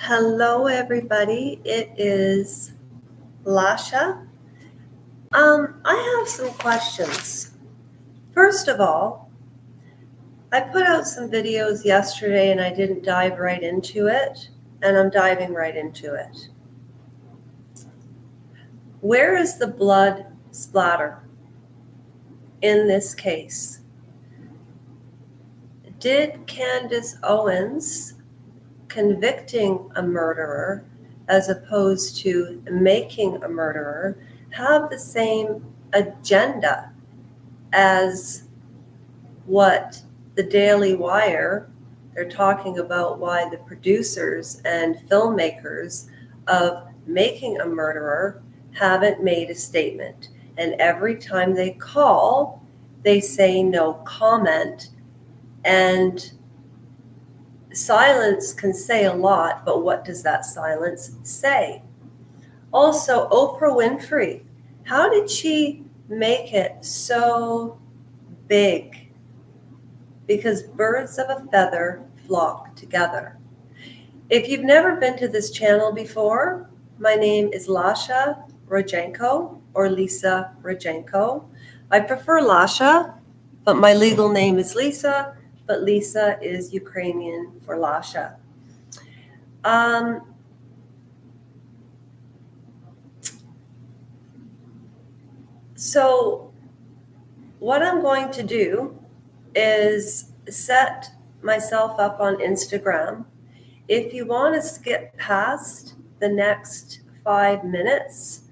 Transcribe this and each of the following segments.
Hello, everybody. It is Lasha. I have some questions. First of all, I put out some videos yesterday and I didn't dive right into it, and I'm diving right into it. Where is the blood splatter in this case? Did Candace Owens convicting a murderer as opposed to making a murderer have the same agenda as what the Daily Wire, they're talking about why the producers and filmmakers of Making a Murderer haven't made a statement. And every time they call, they say no comment. And silence can say a lot, but what does that silence say? Also, Oprah Winfrey, how did she make it so big? Because birds of a feather flock together. If you've never been to this channel before, my name is Lasha Rojenko or Lisa Rojenko. I prefer Lasha, but my legal name is Lisa, but Lisa is Ukrainian for Lasha. So what I'm going to do is set myself up on Instagram. If you want to skip past the next 5 minutes,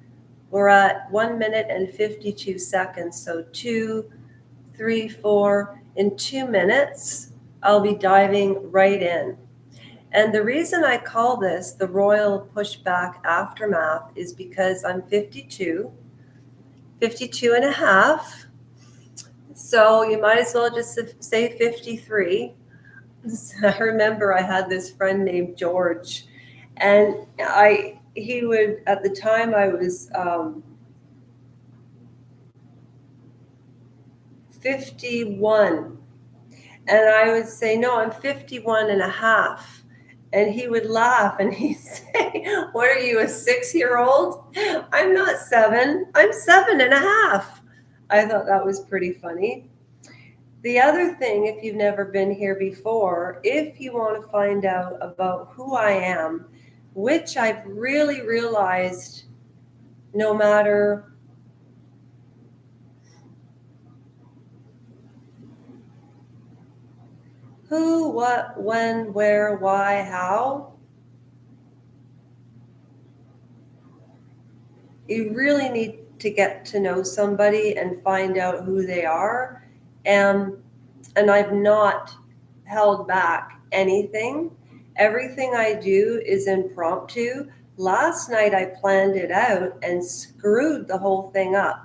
we're at 1 minute and 52 seconds. So 2, 3, 4, in 2 minutes, I'll be diving right in. And the reason I call this the Royal Pushback Aftermath is because I'm 52 and a half. So you might as well just say 53. I remember I had this friend named George, and he would, at the time I was 51, and I would say, no, I'm 51 and a half. And he would laugh and he'd say, what are you, a 6-year-old? I'm not 7, I'm 7 and a half. I thought that was pretty funny. The other thing, if you've never been here before, if you want to find out about who I am, which I've really realized no matter who, what, when, where, why, how, you really need to get to know somebody and find out who they are. And I've not held back anything. Everything I do is impromptu. Last night I planned it out and screwed the whole thing up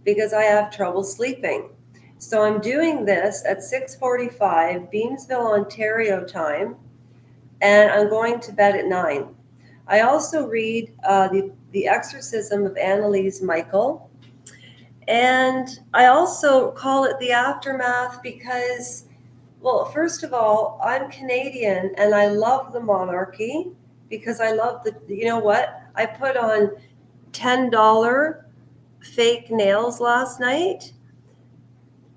because I have trouble sleeping. So I'm doing this at 6:45 Beamsville, Ontario time, and I'm going to bed at 9. I also read the Exorcism of Annalise Michael. And I also call it the aftermath because, well, first of all, I'm Canadian and I love the monarchy because I love you know what? I put on $10 fake nails last night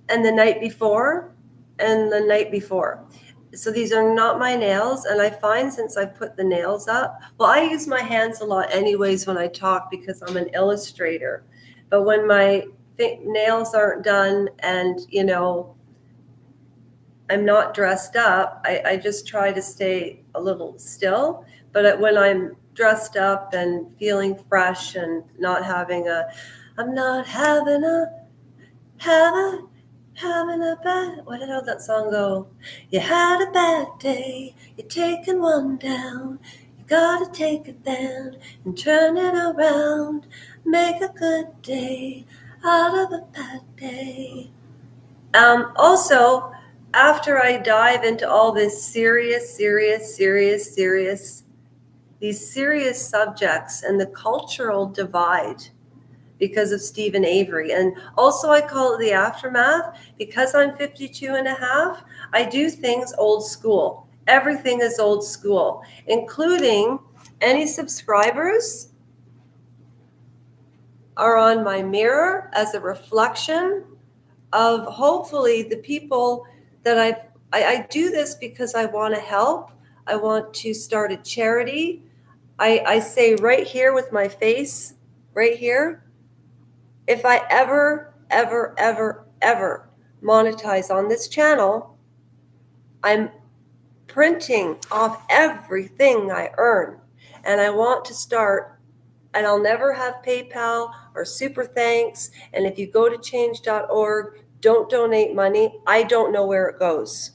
and the night before and the night before. So these are not my nails, and I find since I put the nails up, well, I use my hands a lot anyways when I talk because I'm an illustrator. But when my nails aren't done and, I'm not dressed up, I just try to stay a little still. But when I'm dressed up and feeling fresh and not having I'm not having a bad, what did that song go? You had a bad day, you're taking one down, you gotta take it down and turn it around, make a good day out of a bad day. Also, after I dive into all this serious these serious subjects and the cultural divide because of Stephen Avery. And also I call it the aftermath because I'm 52 and a half. I do things old school. Everything is old school, including any subscribers are on my mirror as a reflection of hopefully the people that I do this because I want to help. I want to start a charity. I say right here with my face, right here, if I ever monetize on this channel, I'm printing off everything I earn. And I want to start, and I'll never have PayPal or Super Thanks. And if you go to change.org, don't donate money. I don't know where it goes.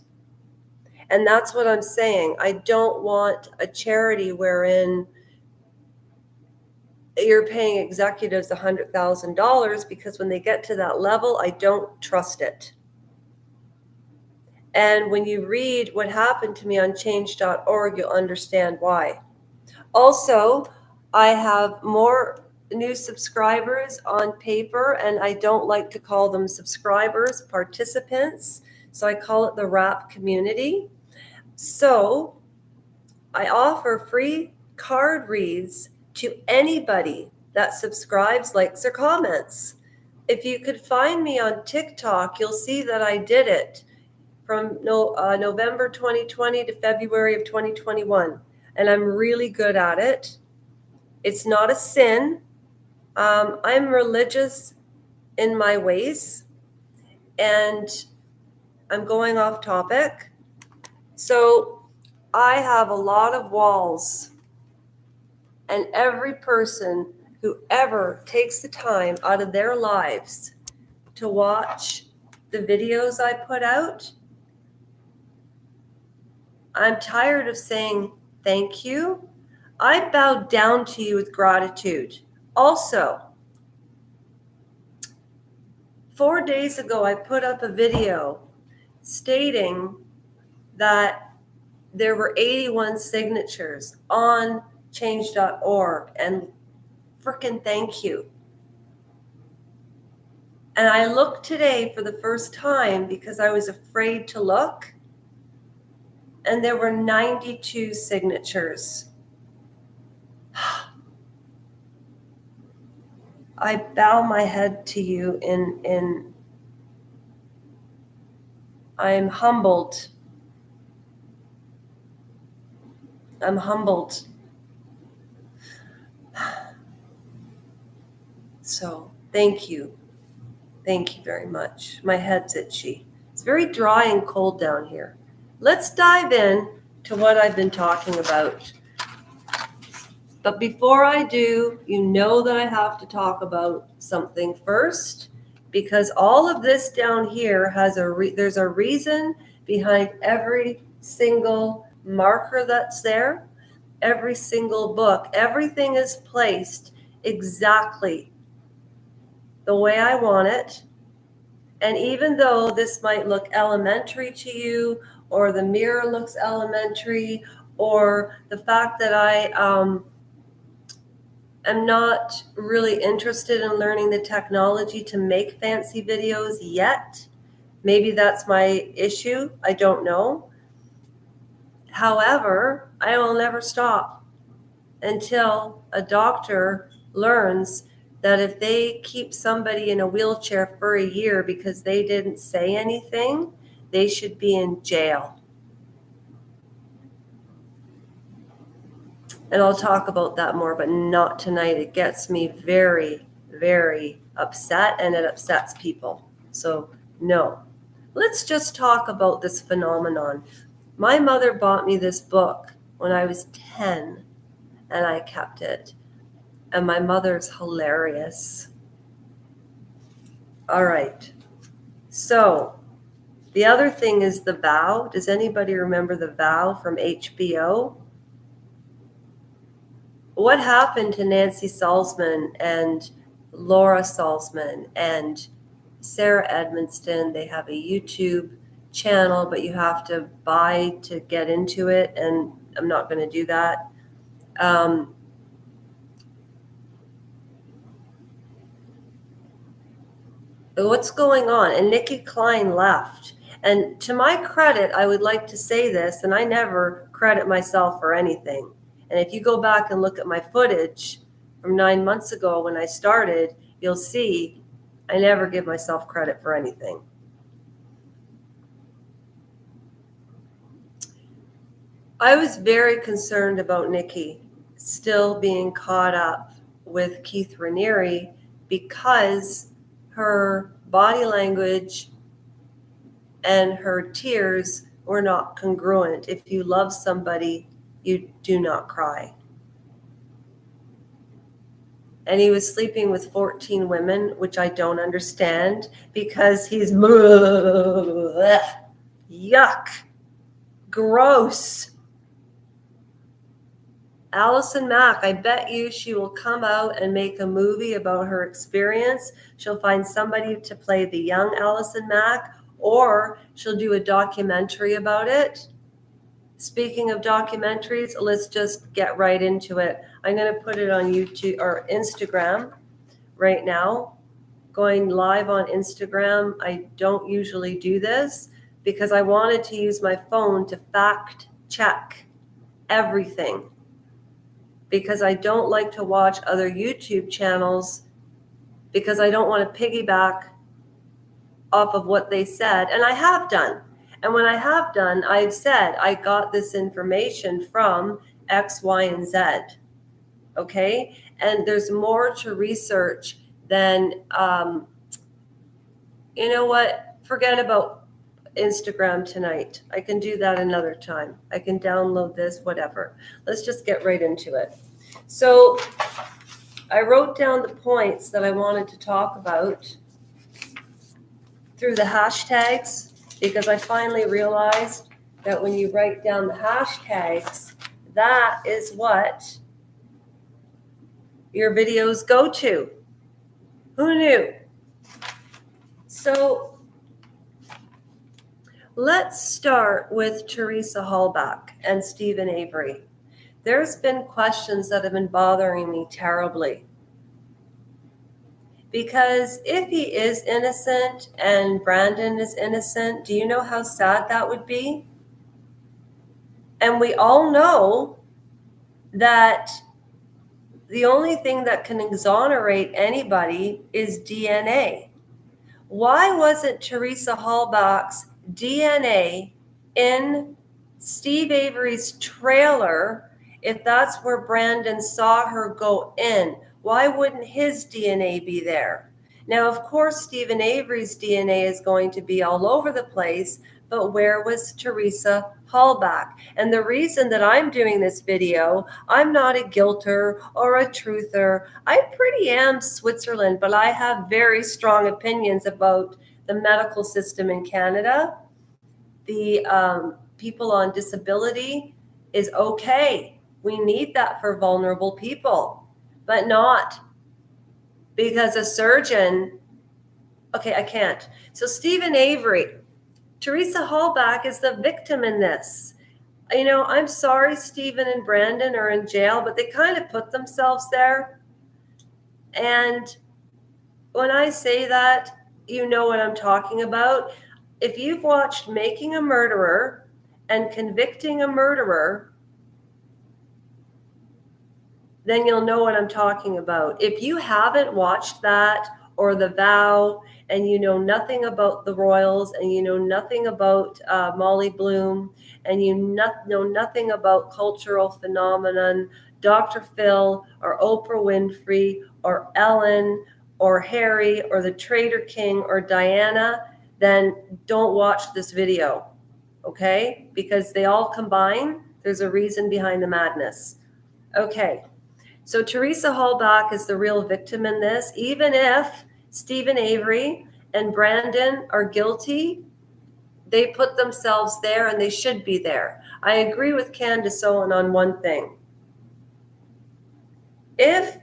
And that's what I'm saying. I don't want a charity wherein you're paying executives $100,000, because when they get to that level, I don't trust it. And when you read what happened to me on change.org, you'll understand why. Also, I have more new subscribers on paper, and I don't like to call them subscribers, participants. So I call it the RAP community. So I offer free card reads to anybody that subscribes, likes, or comments. If you could find me on TikTok, you'll see that I did it from November 2020 to February of 2021. And I'm really good at it. It's not a sin. I'm religious in my ways, and I'm going off topic. So I have a lot of walls, and every person who ever takes the time out of their lives to watch the videos I put out, I'm tired of saying thank you. I bow down to you with gratitude. Also, 4 days ago, I put up a video stating that there were 81 signatures on change.org, and frickin' thank you. And I looked today for the first time because I was afraid to look, and there were 92 signatures. I bow my head to you in I'm humbled. I'm humbled. So thank you. Thank you very much. My head's itchy. It's very dry and cold down here. Let's dive in to what I've been talking about. But before I do, you know that I have to talk about something first, because all of this down here has there's a reason behind every single marker that's there, every single book. Everything is placed exactly the way I want it. And even though this might look elementary to you, or the mirror looks elementary, or the fact that I am not really interested in learning the technology to make fancy videos yet. Maybe that's my issue. I don't know. However, I will never stop until a doctor learns that if they keep somebody in a wheelchair for a year because they didn't say anything, they should be in jail. And I'll talk about that more, but not tonight. It gets me very, very upset, and it upsets people. So no, let's just talk about this phenomenon. My mother bought me this book when I was 10, and I kept it. And my mother's hilarious. All right. So the other thing is The Vow. Does anybody remember The Vow from HBO? What happened to Nancy Salzman and Laura Salzman and Sarah Edmonston? They have a YouTube channel, but you have to buy to get into it, and I'm not going to do that. What's going on? And Nikki Klein left. And to my credit, I would like to say this, and I never credit myself for anything. And if you go back and look at my footage from 9 months ago when I started, you'll see I never give myself credit for anything. I was very concerned about Nikki still being caught up with Keith Raniere because her body language and her tears were not congruent. If you love somebody, you do not cry. And he was sleeping with 14 women, which I don't understand because he's yuck, gross. Allison Mack, I bet you she will come out and make a movie about her experience. She'll find somebody to play the young Allison Mack, or she'll do a documentary about it. Speaking of documentaries, let's just get right into it. I'm going to put it on YouTube or Instagram right now. Going live on Instagram. I don't usually do this because I wanted to use my phone to fact check everything, because I don't like to watch other YouTube channels because I don't want to piggyback off of what they said. And I have done. And when I have done, I've said I got this information from X, Y, and Z. Okay? And there's more to research than, you know what? Forget about Instagram tonight. I can do that another time. I can download this, whatever. Let's just get right into it. So I wrote down the points that I wanted to talk about through the hashtags, because I finally realized that when you write down the hashtags, that is what your videos go to. Who knew? So let's start with Teresa Hallback and Stephen Avery. There's been questions that have been bothering me terribly. Because if he is innocent and Brandon is innocent, do you know how sad that would be? And we all know that the only thing that can exonerate anybody is DNA. Why wasn't Teresa Hallback's DNA in Steve Avery's trailer if that's where Brandon saw her go in? Why wouldn't his DNA be there? Now, of course, Stephen Avery's DNA is going to be all over the place, but where was Teresa Hallback? And the reason that I'm doing this video, I'm not a guilter or a truther. I pretty am Switzerland, but I have very strong opinions about the medical system in Canada. The people on disability is okay. We need that for vulnerable people, but not because a surgeon, okay, I can't. So Stephen Avery, Teresa Hallback is the victim in this. You know, I'm sorry Stephen and Brandon are in jail, but they kind of put themselves there. And when I say that, you know what I'm talking about. If you've watched Making a Murderer and Convicting a Murderer, then you'll know what I'm talking about. If you haven't watched that, or The Vow, and you know nothing about the Royals, and you know nothing about Molly Bloom, and you know nothing about cultural phenomenon, Dr. Phil, or Oprah Winfrey, or Ellen, or Harry, or the Trader King, or Diana, then don't watch this video, okay? Because they all combine. There's a reason behind the madness. Okay. So Teresa Hallback is the real victim in this. Even if Stephen Avery and Brandon are guilty, they put themselves there and they should be there. I agree with Candace Owen on one thing. If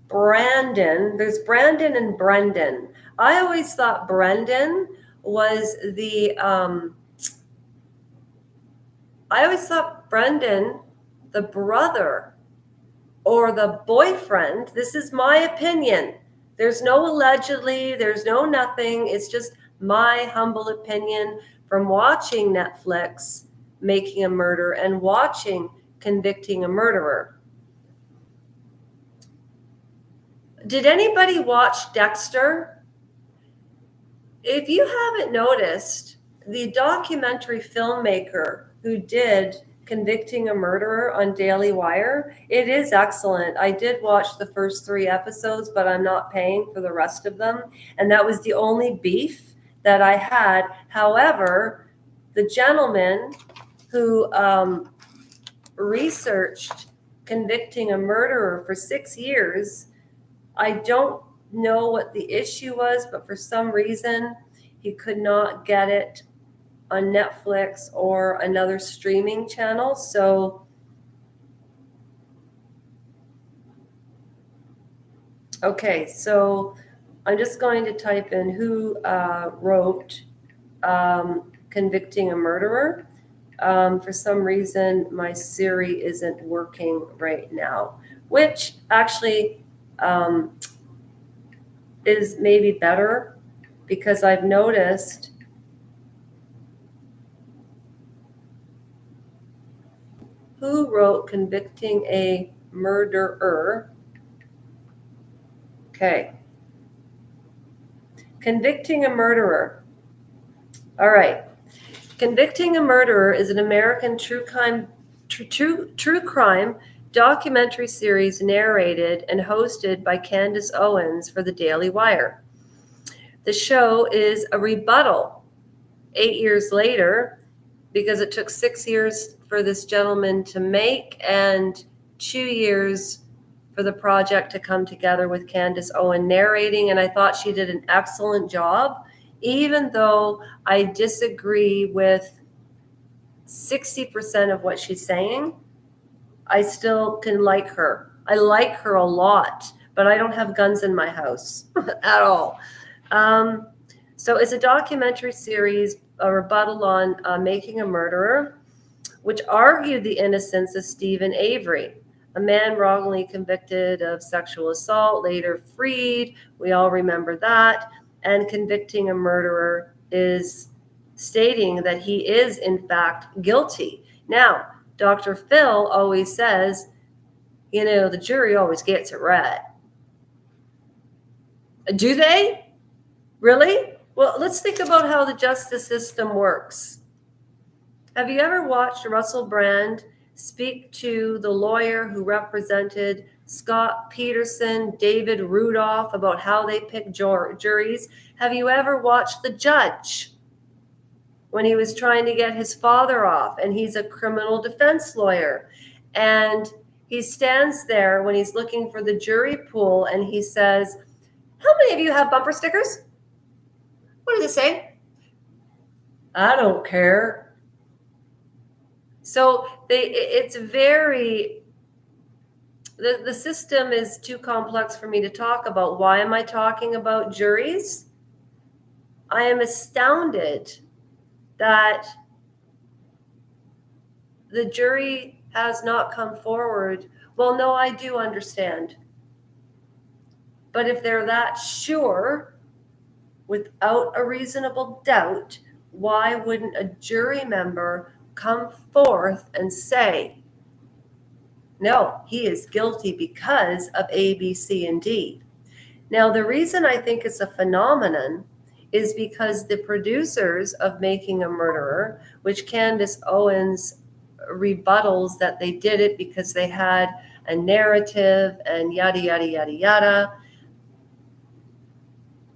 Brandon, there's Brandon and Brendan. I always thought Brendan was the, the brother or the boyfriend. This is my opinion. There's no allegedly, there's no nothing. It's just my humble opinion from watching Netflix, Making a Murderer, and watching Convicting a Murderer. Did anybody watch Dexter? If you haven't noticed, the documentary filmmaker who did Convicting a Murderer on Daily Wire, it is excellent. I did watch the first 3 episodes, but I'm not paying for the rest of them. And that was the only beef that I had. However, the gentleman who researched Convicting a Murderer for 6 years, I don't know what the issue was, but for some reason he could not get it on Netflix or another streaming channel. So okay, so I'm just going to type in who wrote Convicting a Murderer. For some reason my Siri isn't working right now, which actually is maybe better, because I've noticed who wrote Convicting a Murderer. Okay. Convicting a Murderer. All right. Convicting a Murderer is an American true crime documentary series narrated and hosted by Candace Owens for the Daily Wire. The show is a rebuttal 8 years later, because it took 6 years for this gentleman to make and 2 years for the project to come together, with Candace Owens narrating. And I thought she did an excellent job, even though I disagree with 60% of what she's saying. I still can like her. I like her a lot, but I don't have guns in my house at all. So it's a documentary series, a rebuttal on Making a Murderer, which argued the innocence of Stephen Avery, a man wrongly convicted of sexual assault, later freed. We all remember that. And Convicting a Murderer is stating that he is, in fact, guilty. Now, Dr. Phil always says, the jury always gets it right. Do they? Really? Well, let's think about how the justice system works. Have you ever watched Russell Brand speak to the lawyer who represented Scott Peterson, David Rudolph, about how they pick juries? Have you ever watched the judge when he was trying to get his father off, and he's a criminal defense lawyer, and he stands there when he's looking for the jury pool and he says, "How many of you have bumper stickers? What does it say?" "I don't care." So it's very, the system is too complex for me to talk about. Why am I talking about juries? I am astounded that the jury has not come forward. Well, no, I do understand. But if they're that sure, without a reasonable doubt, why wouldn't a jury member come forth and say, no, he is guilty because of A, B, C, and D? Now, the reason I think it's a phenomenon is because the producers of Making a Murderer, which Candace Owens rebuttals that they did it because they had a narrative and yada, yada, yada, yada.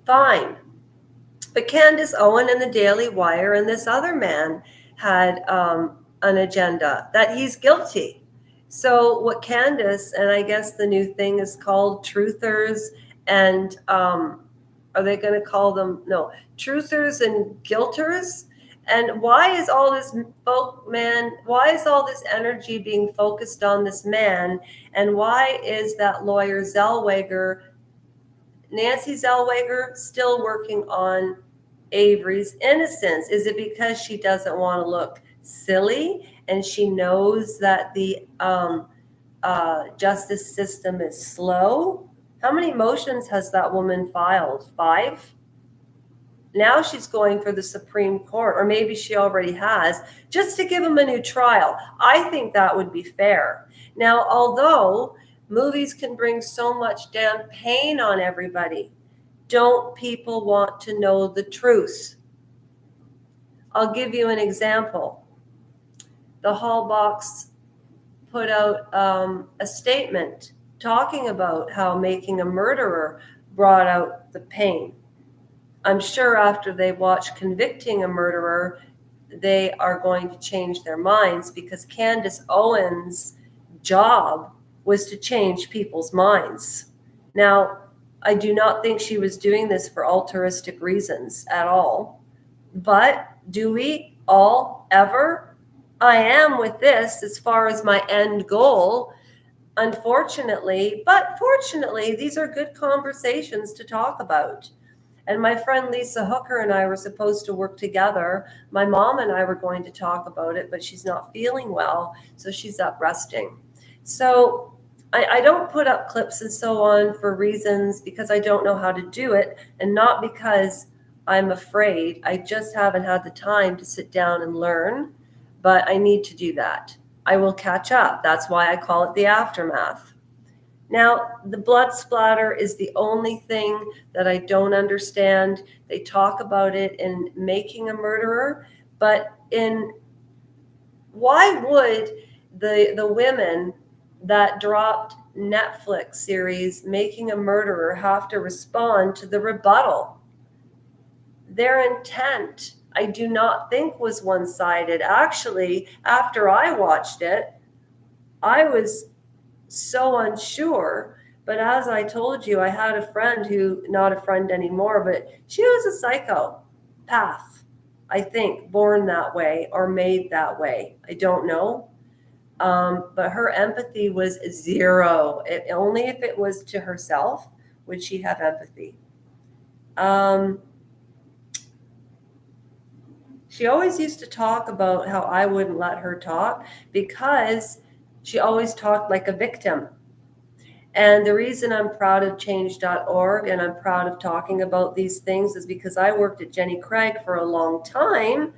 Fine. But Candace Owens and the Daily Wire and this other man had an agenda that he's guilty. So what Candace, and I guess the new thing is called truthers, and are they going to call them, no, truthers and guilters? And why is all this why is all this energy being focused on this man? And why is that lawyer Nancy Zellweger, still working on Avery's innocence? Is it because she doesn't want to look silly and she knows that the justice system is slow? How many motions has that woman filed? 5? Now she's going for the Supreme Court, or maybe she already has, just to give him a new trial. I think that would be fair. Now, although movies can bring so much damn pain on everybody, don't people want to know the truth? I'll give you an example. The Hallbox put out a statement talking about how making a murderer brought out the pain. I'm sure after they watch Convicting a Murderer, they are going to change their minds, because Candace Owens' job was to change people's minds. Now, I do not think she was doing this for altruistic reasons at all. But do we all ever? I am with this as far as my end goal, unfortunately. But fortunately, these are good conversations to talk about. And my friend Lisa Hooker and I were supposed to work together. My mom and I were going to talk about it, but she's not feeling well, so she's up resting. So I don't put up clips and so on for reasons because I don't know how to do it, and not because I'm afraid. I just haven't had the time to sit down and learn, but I need to do that. I will catch up. That's why I call it the aftermath. Now, the blood splatter is the only thing that I don't understand. They talk about it in Making a Murderer, but why would the women that dropped Netflix series Making a Murderer have to respond to the rebuttal? Their intent, I do not think, was one-sided. Actually, after I watched it, I was so unsure. But as I told you, I had a friend who, not a friend anymore, but she was a psychopath, I think, born that way or made that way. I don't know. But her empathy was zero. Only if it was to herself would she have empathy. She always used to talk about how I wouldn't let her talk because she always talked like a victim. And the reason I'm proud of change.org and I'm proud of talking about these things is because I worked at Jenny Craig for a long time,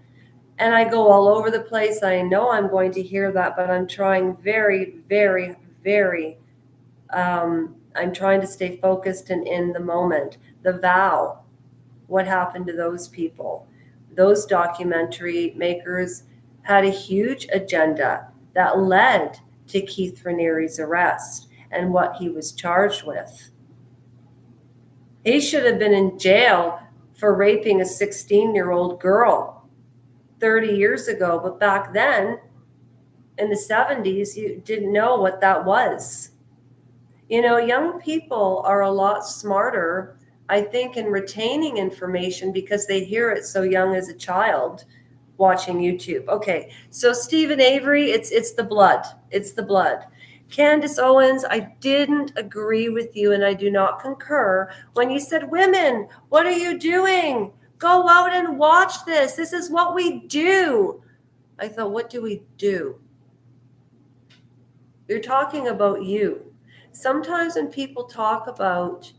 and I go all over the place. I know I'm going to hear that, but I'm trying very, very, very, I'm trying to stay focused and in the moment. The Vow, what happened to those people? Those documentary makers had a huge agenda that led to Keith Raniere's arrest and what he was charged with. He should have been in jail for raping a 16-year-old girl 30 years ago. But back then, in the 70s, you didn't know what that was. You know, young people are a lot smarter, I think, in retaining information because they hear it so young as a child watching YouTube. Okay, so Stephen Avery, it's the blood. It's the blood. Candace Owens, I didn't agree with you, and I do not concur when you said, women, what are you doing? Go out and watch this. This is what we do. I thought, what do we do? You're talking about you. Sometimes when people talk about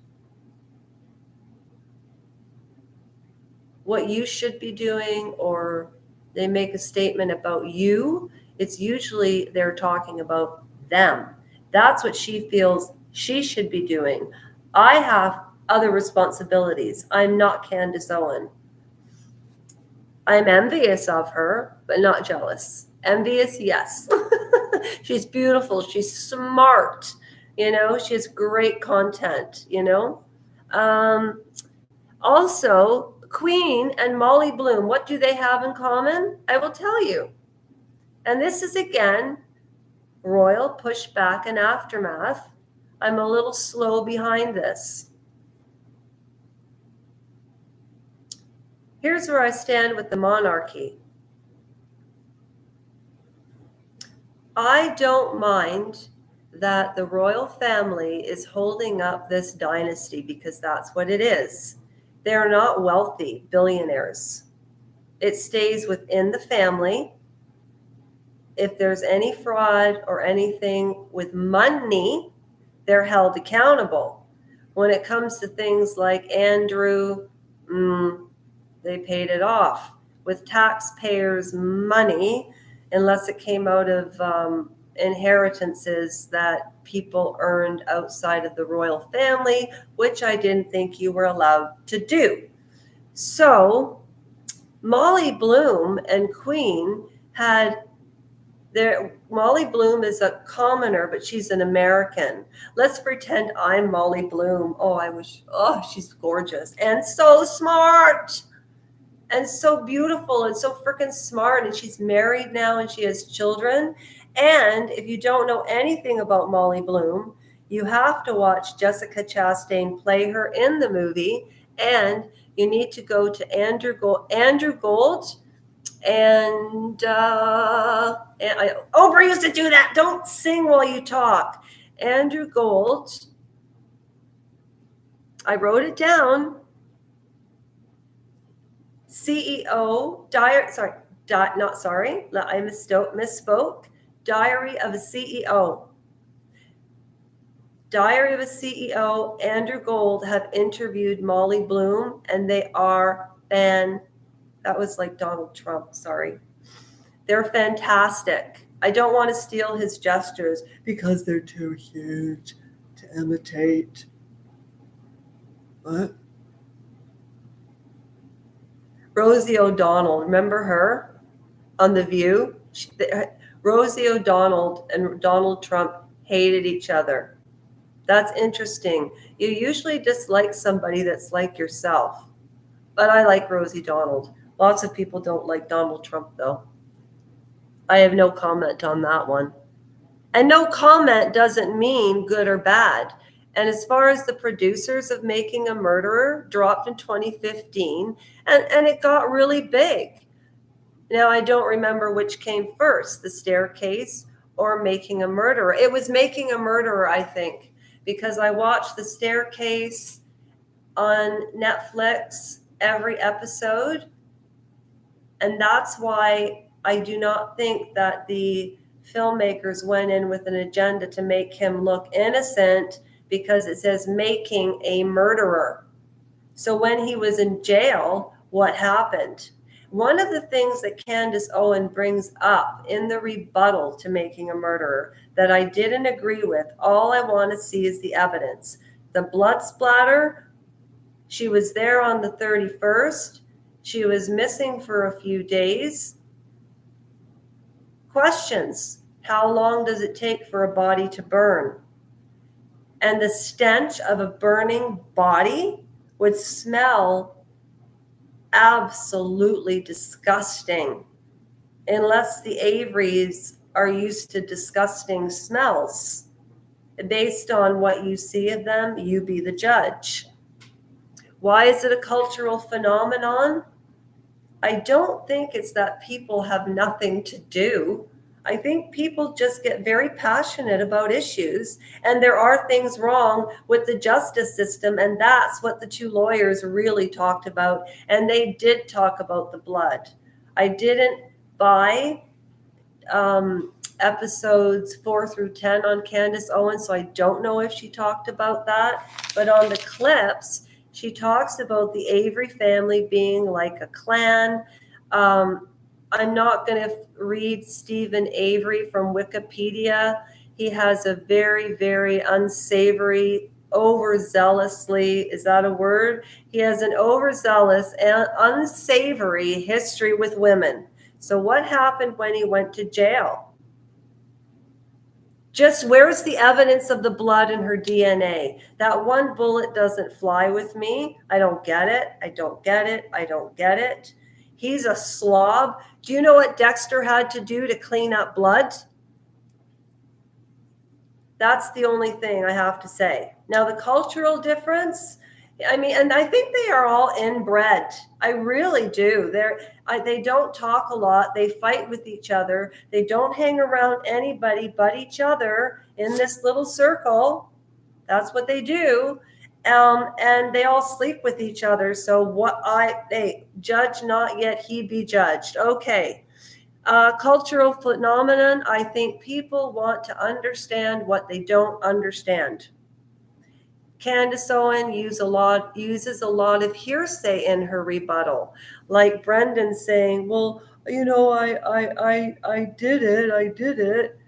what you should be doing, or they make a statement about you, it's usually they're talking about them. That's what she feels she should be doing. I have other responsibilities. I'm not Candace Owen. I'm envious of her, but not jealous. Envious, yes. She's beautiful. She's smart. You know, she has great content, you know. Also, Queen and Molly Bloom, what do they have in common? I will tell you. And this is, again, royal pushback and aftermath. I'm a little slow behind this. Here's where I stand with the monarchy. I don't mind that the royal family is holding up this dynasty, because that's what it is. They're not wealthy billionaires. It stays within the family. If there's any fraud or anything with money, they're held accountable. When it comes to things like Andrew, they paid it off with taxpayers' money, unless it came out of inheritances that people earned outside of the royal family, which I didn't think you were allowed to do. So Molly Bloom and Queen had Molly Bloom is a commoner, but she's an American. Let's pretend I'm Molly Bloom. She's gorgeous and so smart and so beautiful and so freaking smart. And she's married now and she has children. And if you don't know anything about Molly Bloom, you have to watch Jessica Chastain play her in the movie. And you need to go to Andrew Gold. And Oprah used to do that. Don't sing while you talk. Andrew Gold. I wrote it down. CEO, I misspoke. Diary of a CEO. Diary of a CEO, Andrew Gold have interviewed Molly Bloom, and they are that was like Donald Trump, sorry. They're fantastic. I don't want to steal his gestures because they're too huge to imitate. What? Rosie O'Donnell, remember her on The View? Rosie O'Donnell and Donald Trump hated each other. That's interesting. You usually dislike somebody that's like yourself. But I like Rosie O'Donnell. Lots of people don't like Donald Trump, though. I have no comment on that one. And no comment doesn't mean good or bad. And as far as the producers of Making a Murderer dropped in 2015, and it got really big. Now, I don't remember which came first, The Staircase or Making a Murderer. It was Making a Murderer, I think, because I watched The Staircase on Netflix every episode. And that's why I do not think that the filmmakers went in with an agenda to make him look innocent, because it says making a murderer. So when he was in jail, what happened? One of the things that Candace Owen brings up in the rebuttal to Making a Murderer that I didn't agree with, all I want to see is the evidence. The blood splatter, she was there on the 31st. She was missing for a few days. Questions. How long does it take for a body to burn? And the stench of a burning body would smell absolutely disgusting, unless the Averys are used to disgusting smells. Based on what you see of them, you be the judge. Why is it a cultural phenomenon? I don't think it's that people have nothing to do. I think people just get very passionate about issues, and there are things wrong with the justice system, and that's what the two lawyers really talked about, and they did talk about the blood. I didn't buy episodes 4 through 10 on Candace Owens, so I don't know if she talked about that, but on the clips, she talks about the Avery family being like a clan. I'm not going to read Stephen Avery from Wikipedia. He has a very, very unsavory, overzealously, is that a word? He has an overzealous and unsavory history with women. So what happened when he went to jail? Just where's the evidence of the blood in her DNA? That one bullet doesn't fly with me. I don't get it. I don't get it. I don't get it. He's a slob. Do you know what Dexter had to do to clean up blood? That's the only thing I have to say. Now, the cultural difference, and I think they are all inbred. I really do. They don't talk a lot. They fight with each other. They don't hang around anybody but each other in this little circle. That's what they do. And they all sleep with each other. So they judge not yet he be judged. Okay. Cultural phenomenon. I think people want to understand what they don't understand. Candace Owen uses a lot of hearsay in her rebuttal, like Brendan saying, "Well, I did it."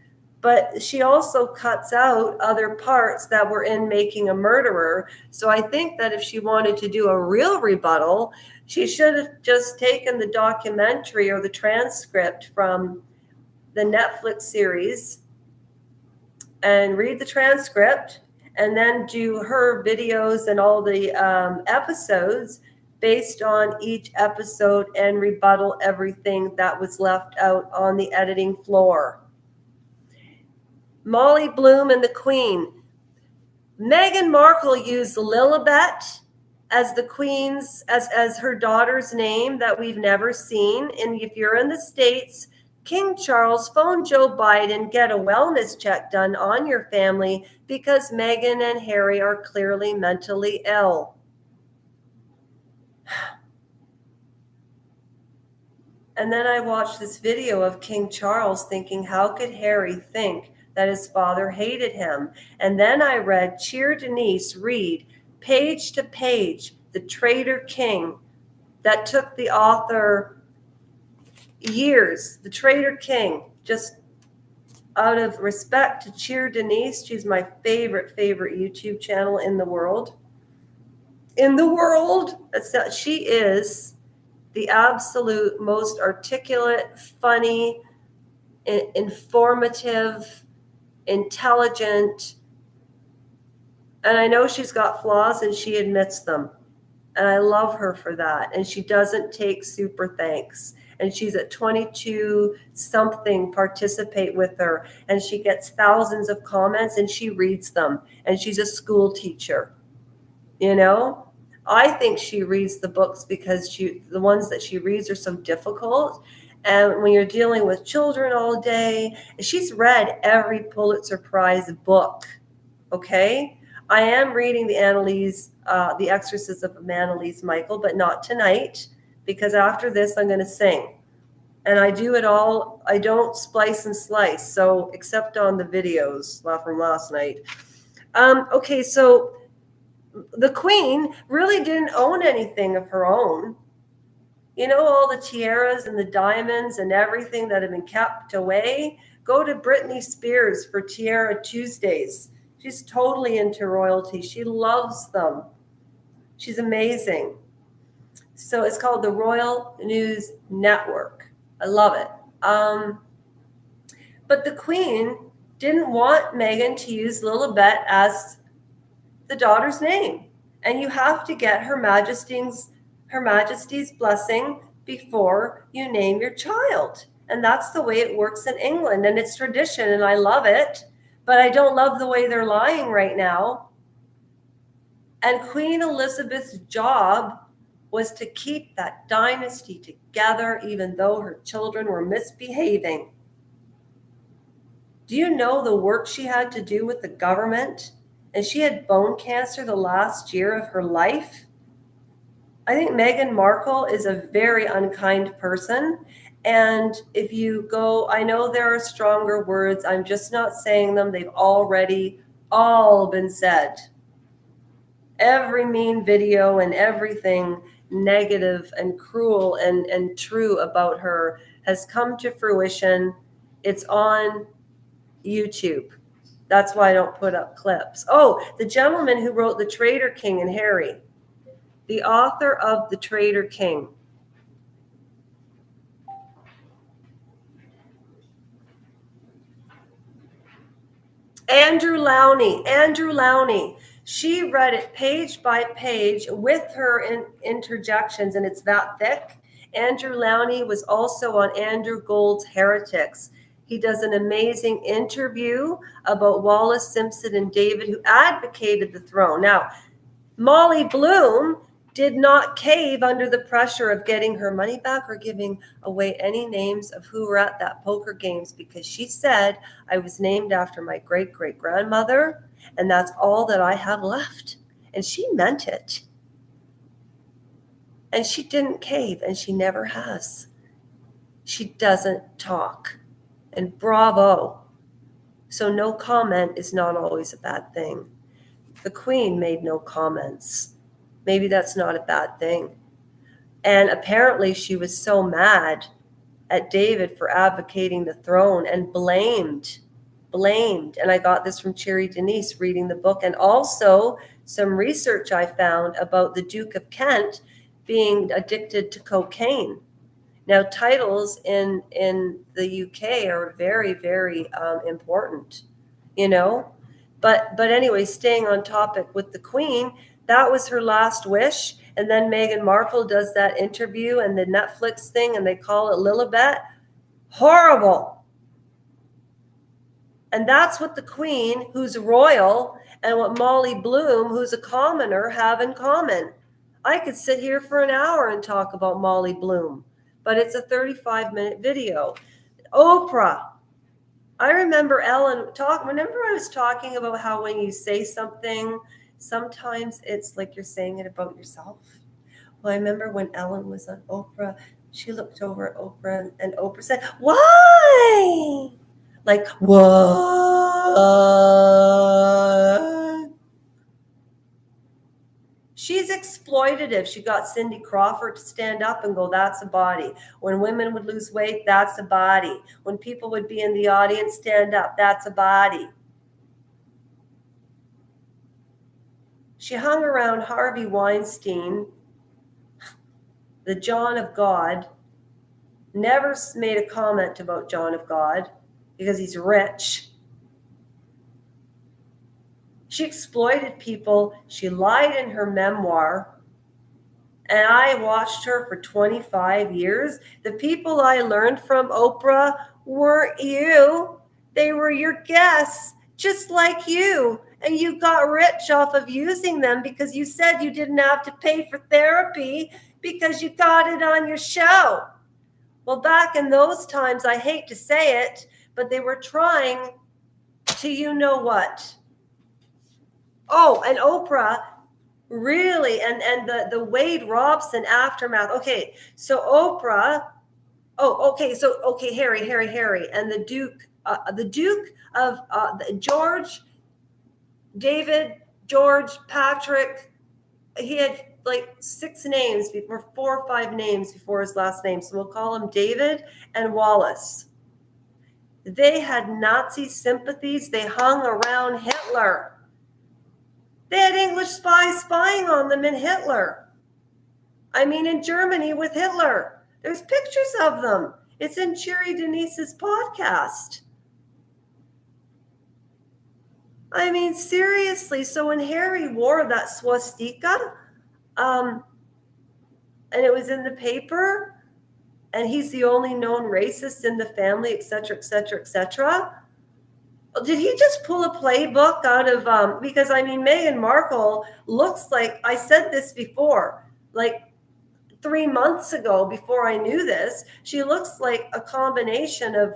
But she also cuts out other parts that were in Making a Murderer. So I think that if she wanted to do a real rebuttal, she should have just taken the documentary or the transcript from the Netflix series and read the transcript and then do her videos and all the episodes based on each episode and rebuttal everything that was left out on the editing floor. Molly Bloom and the Queen. Meghan Markle used Lilibet as the Queen's, as her daughter's name that we've never seen. And if you're in the States, King Charles, phone Joe Biden, get a wellness check done on your family because Meghan and Harry are clearly mentally ill. And then I watched this video of King Charles thinking, how could Harry think that his father hated him? And then I read Cheer Denise read page to page The Traitor King that took the author years. The Traitor King, just out of respect to Cheer Denise. She's my favorite YouTube channel in the world. She is the absolute most articulate, funny, informative, intelligent. And I know she's got flaws and she admits them. And I love her for that. And she doesn't take super thanks. And she's at 22 something participate with her. And she gets thousands of comments and she reads them. And she's a school teacher. I think she reads the books because the ones that she reads are so difficult. And when you're dealing with children all day, she's read every Pulitzer Prize book. Okay? I am reading the Exorcism of Annalise Michael, but not tonight, because after this I'm going to sing. And I do it all. I don't splice and slice, so except on the videos from last night. Okay, so the Queen really didn't own anything of her own. All the tiaras and the diamonds and everything that have been kept away? Go to Britney Spears for Tiara Tuesdays. She's totally into royalty. She loves them. She's amazing. So it's called the Royal News Network. I love it. But the Queen didn't want Meghan to use Lilibet as the daughter's name. And you have to get Her Majesty's blessing before you name your child. And that's the way it works in England. And it's tradition, and I love it. But I don't love the way they're lying right now. And Queen Elizabeth's job was to keep that dynasty together, even though her children were misbehaving. Do you know the work she had to do with the government? And she had bone cancer the last year of her life. I think Meghan Markle is a very unkind person. And if you go, I know there are stronger words. I'm just not saying them. They've already all been said. Every mean video and everything negative and cruel and true about her has come to fruition. It's on YouTube. That's why I don't put up clips. Oh, the gentleman who wrote The Traitor King and Harry, the author of The Traitor King. Andrew Lowney. She read it page by page with her interjections, and it's that thick. Andrew Lowney was also on Andrew Gould's Heretics. He does an amazing interview about Wallace Simpson and David, who advocated the throne. Now, Molly Bloom did not cave under the pressure of getting her money back or giving away any names of who were at that poker games, because she said, I was named after my great-great-grandmother, and that's all that I have left. And she meant it. And she didn't cave, and she never has. She doesn't talk. And bravo. So no comment is not always a bad thing. The Queen made no comments. Maybe that's not a bad thing. And apparently she was so mad at David for advocating the throne and blamed. And I got this from Cherry Denise reading the book, and also some research I found about the Duke of Kent being addicted to cocaine. Now, titles in the UK are very, very important, you know. But anyway, staying on topic with the Queen, that was her last wish. And then Meghan Markle does that interview and the Netflix thing, and they call it Lilibet. Horrible. And that's what the Queen, who's royal, and what Molly Bloom, who's a commoner, have in common. I could sit here for an hour and talk about Molly Bloom, but it's a 35-minute video. Oprah. I remember Ellen remember I was talking about how when you say something, sometimes it's like you're saying it about yourself. Well, I remember when Ellen was on Oprah, she looked over at Oprah and Oprah said, "Why?" Like, what? She's exploitative. She got Cindy Crawford to stand up and go, "That's a body." When women would lose weight, that's a body. When people would be in the audience, stand up, that's a body. She hung around Harvey Weinstein, the John of God, never made a comment about John of God because he's rich. She exploited people. She lied in her memoir. And I watched her for 25 years. The people I learned from Oprah weren't you. They were your guests, just like you. And you got rich off of using them because you said you didn't have to pay for therapy because you got it on your show. Well, back in those times, I hate to say it, but they were trying to you know what. Oh, and Oprah really, and the Wade Robson aftermath. Okay, so Oprah. Oh, okay, so okay, Harry, and the Duke of George, David, George, Patrick. He had like 6 names before, 4 or 5 names before his last name. So we'll call him David and Wallace. They had Nazi sympathies. They hung around Hitler. They had English spies spying on them in Hitler. I mean, in Germany with Hitler. There's pictures of them. It's in Cherry Denise's podcast. I mean, seriously. So when Harry wore that swastika, and it was in the paper, and he's the only known racist in the family, etc., etc., etc., did he just pull a playbook out of, because I mean, Meghan Markle looks like, I said this before, like 3 months ago before I knew this, she looks like a combination of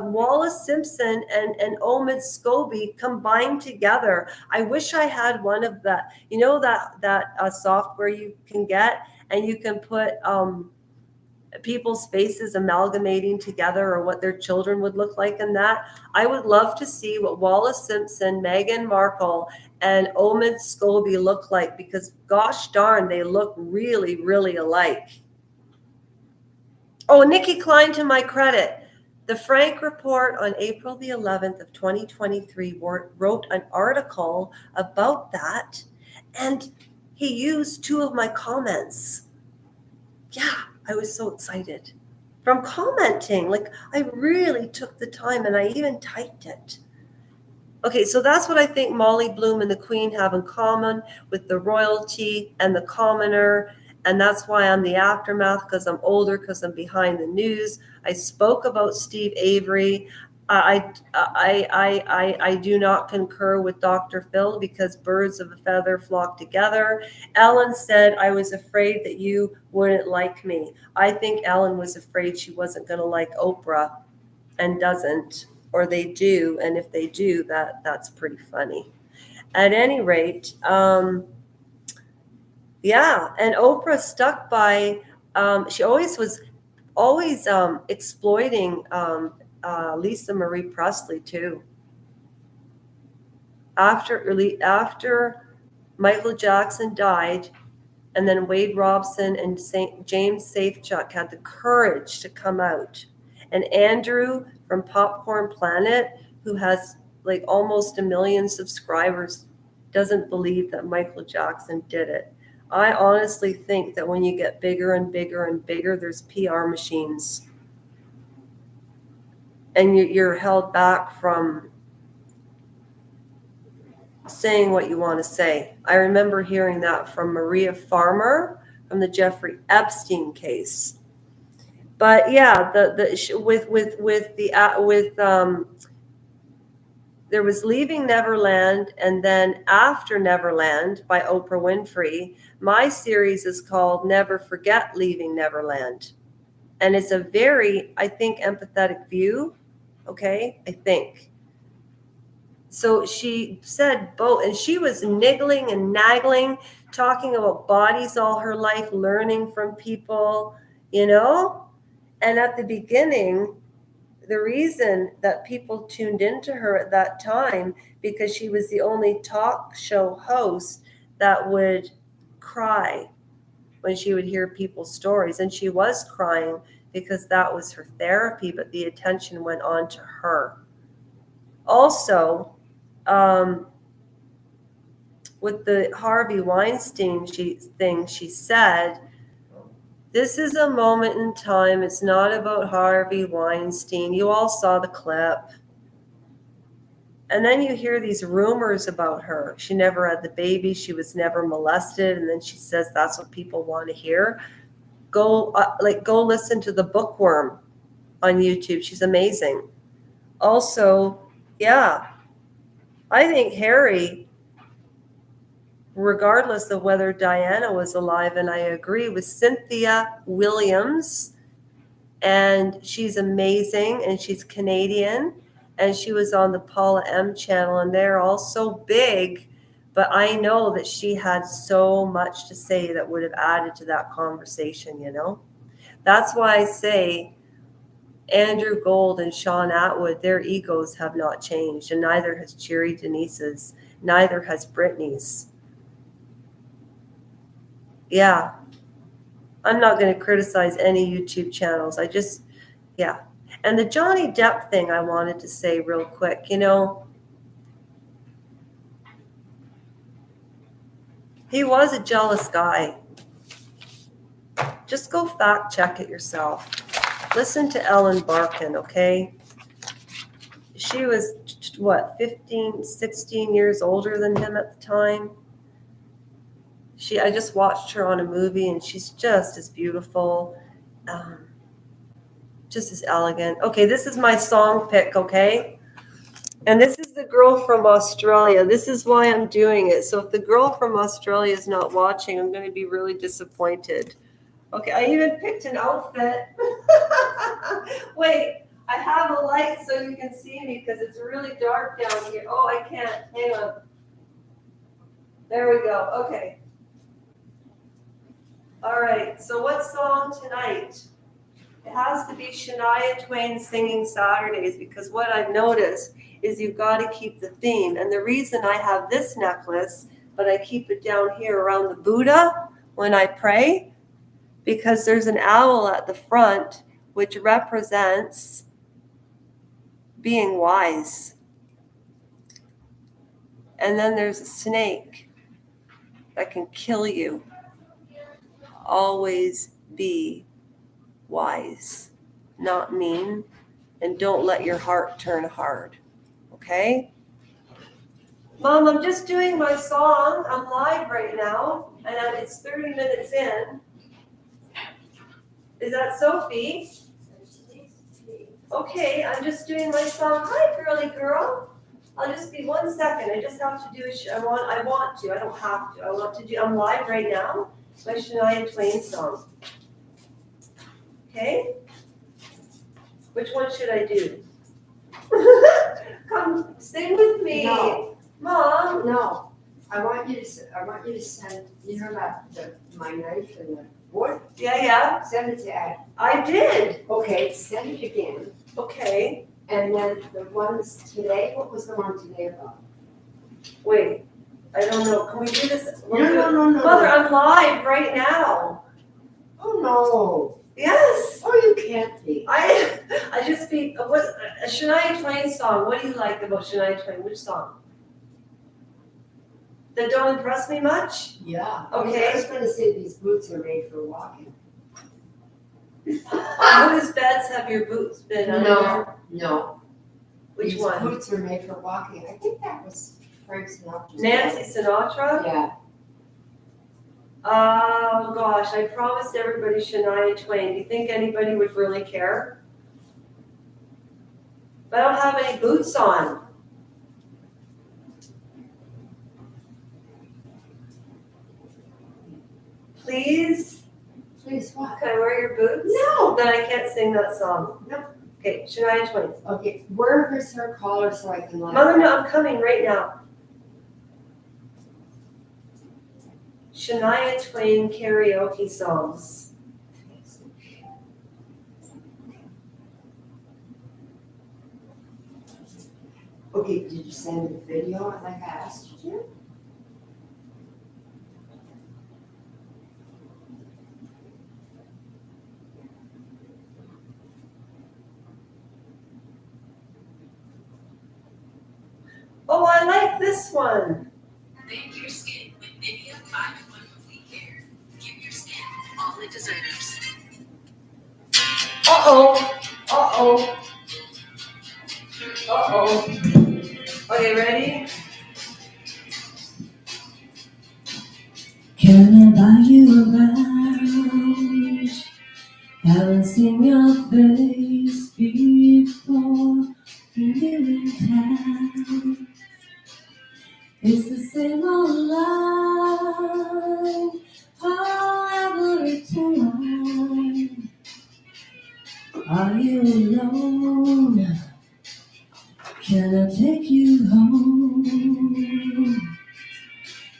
Wallace Simpson and Omid Scobie combined together. I wish I had one of that, you know, that software you can get and you can put people's faces amalgamating together or what their children would look like in that. I would love to see what Wallace Simpson, Meghan Markle, and Omid Scobie look like because gosh darn, they look really, really alike. Oh, Nikki Klein, to my credit. The Frank Report on April the 11th of 2023 wrote an article about that, and he used 2 of my comments. Yeah, I was so excited from commenting. Like, I really took the time and I even typed it. Okay, so that's what I think Molly Bloom and the Queen have in common with the royalty and the commoner. And that's why I'm the aftermath, because I'm older, because I'm behind the news. I spoke about Steve Avery. I do not concur with Dr. Phil because birds of a feather flock together. Ellen said, I was afraid that you wouldn't like me. I think Ellen was afraid she wasn't going to like Oprah and doesn't, or they do. And if they do, that's pretty funny. At any rate, yeah, and Oprah stuck by, she always was exploiting Lisa Marie Presley too. after Michael Jackson died, and then Wade Robson and James Safechuck had the courage to come out. And Andrew from Popcorn Planet, who has like almost 1 million subscribers, doesn't believe that Michael Jackson did it. I honestly think that when you get bigger and bigger and bigger, there's PR machines. And you're held back from saying what you want to say. I remember hearing that from Maria Farmer from the Jeffrey Epstein case. But yeah, there was Leaving Neverland, and then After Neverland by Oprah Winfrey. My series is called Never Forget Leaving Neverland. And it's a very, I think, empathetic view. Okay, I think. So she said both, and she was niggling and naggling, talking about bodies all her life, learning from people, you know? And at the beginning, the reason that people tuned into her at that time, because she was the only talk show host that would cry when she would hear people's stories. And she was crying because that was her therapy, but the attention went on to her. Also, with the Harvey Weinstein thing, she said, this is a moment in time. It's not about Harvey Weinstein. You all saw the clip. And then you hear these rumors about her. She never had the baby. She was never molested. And then she says that's what people want to hear. Go listen to The Bookworm on YouTube. She's amazing. Also, yeah, I think Harry, regardless of whether Diana was alive, and I agree with Cynthia Williams, and she's amazing, and she's Canadian, and she was on the Paula M channel, and they're all so big, but I know that she had so much to say that would have added to that conversation, you know? That's why I say Andrew Gold and Sean Atwood, their egos have not changed, and neither has Cheery Denise's, neither has Brittany's. Yeah, I'm not going to criticize any YouTube channels. Yeah. And the Johnny Depp thing I wanted to say real quick, you know, he was a jealous guy. Just go fact check it yourself. Listen to Ellen Barkin, okay? She was, 15, 16 years older than him at the time. I just watched her on a movie, and she's just as beautiful, just as elegant. Okay, this is my song pick, okay? And this is the girl from Australia. This is why I'm doing it. So if the girl from Australia is not watching, I'm going to be really disappointed. Okay, I even picked an outfit. Wait, I have a light so you can see me because it's really dark down here. Oh, I can't. Hang on. There we go. Okay. All right, so what song tonight? It has to be Shania Twain Singing Saturdays, because what I've noticed is you've got to keep the theme. And the reason I have this necklace, but I keep it down here around the Buddha when I pray, because there's an owl at the front, which represents being wise. And then there's a snake that can kill you. Always be wise, not mean, and don't let your heart turn hard. Okay? Mom, I'm just doing my song. I'm live right now, and it's 30 minutes in. Is that Sophie? Okay, I'm just doing my song. Hi, girly girl. I'll just be 1 second. I just have to do I want to. I don't have to. I want to do. I'm live right now. My Shania Twain song. Okay? Which one should I do? Come, sing with me. No. Mom. No. I want you to send, my knife and the wood? Yeah. Send it to Ed. I did. Okay, send it again. Okay. And then the ones today, what was the one today about? Wait, I don't know. Can we do this? No. Mother, I'm live right now. Oh, no. Yes. Oh, you can't be. I just speak. What's a Shania Twain song? What do you like about Shania Twain? Which song? That don't impress me much? Yeah. Okay. I was going to say these boots are made for walking. Whose beds have your boots been under? No. Which These one? boots are made for walking. I think that was Frank Sinatra. Nancy Sinatra? Yeah. Oh gosh, I promised everybody Shania Twain. Do you think anybody would really care? But I don't have any boots on. Please? Please, what? Can I wear your boots? No. Then I can't sing that song. No. Okay, Shania Twain. Okay, where is her collar so I can lie? Mother, no, I'm coming right now. Shania Twain karaoke songs. Okay, did you send me the video like I asked you to? Oh, I like this one. Thank your skin with Nivea 5-in-1 Complete Care. Give your skin all it deserves. Uh-oh. Okay, ready? Can I buy you around? Haven't seen your face before. When you're in town, it's the same old line. Every time. Are you alone? Can I take you home?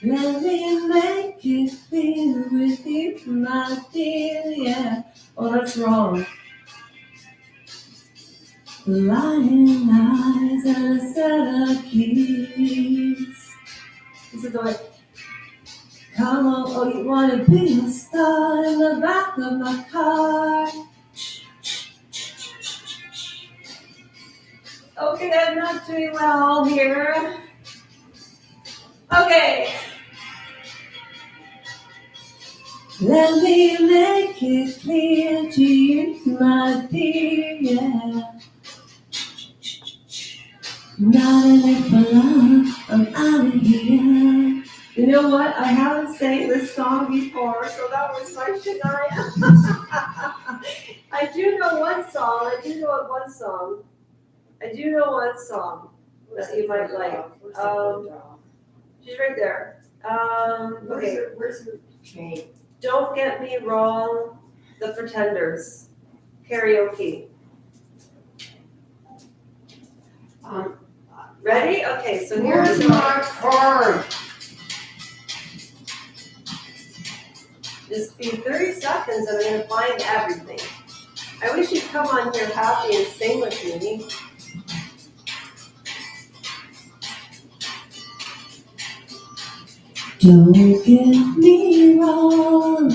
Let me make it clear with you, my dear, yeah. Oh, that's wrong. Lying eyes and a set of keys. This is the way. Come on, oh, you wanna be a star in the back of my car. Okay, I'm not doing well here. Okay. Let me make it clear to you, my dear, yeah. Not in it for love, I'm out of here. You know what? I haven't sang this song before, so that was my Shania. I do know one song that you might like. She's right there. Okay. Where's her chain? Don't Get Me Wrong, The Pretenders, karaoke. Ready? Okay, so Where's here's my card? just be 30 seconds and I'm going to find everything. I wish you'd come on here happy and sing with me. Don't get me wrong,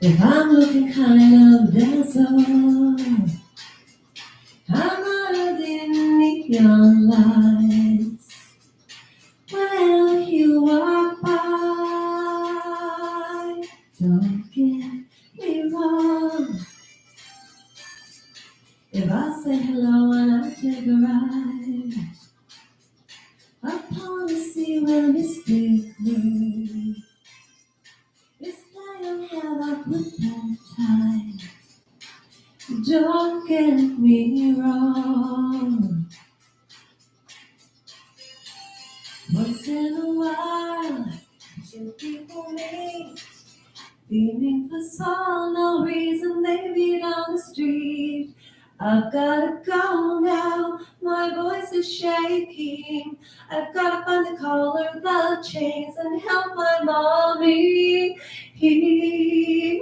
if I'm looking kind of dazzled, I'm under the neon lights. When you walk by, don't get me wrong, if I say hello and I take a ride, upon the sea where mystically this lion have I put that time. Don't get me wrong. Once in a while, two people meet, feeling for soul, no reason they meet on the street. I've gotta go now, my voice is shaking. I've gotta find the collar, the chains, and help my mommy. Okay,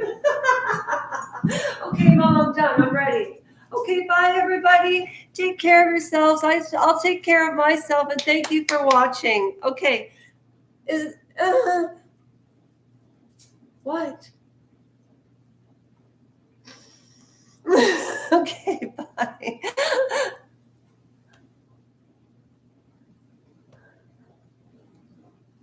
Mom, I'm done. I'm ready. Okay, bye everybody. Take care of yourselves. I'll take care of myself, and thank you for watching. Okay. What? Okay.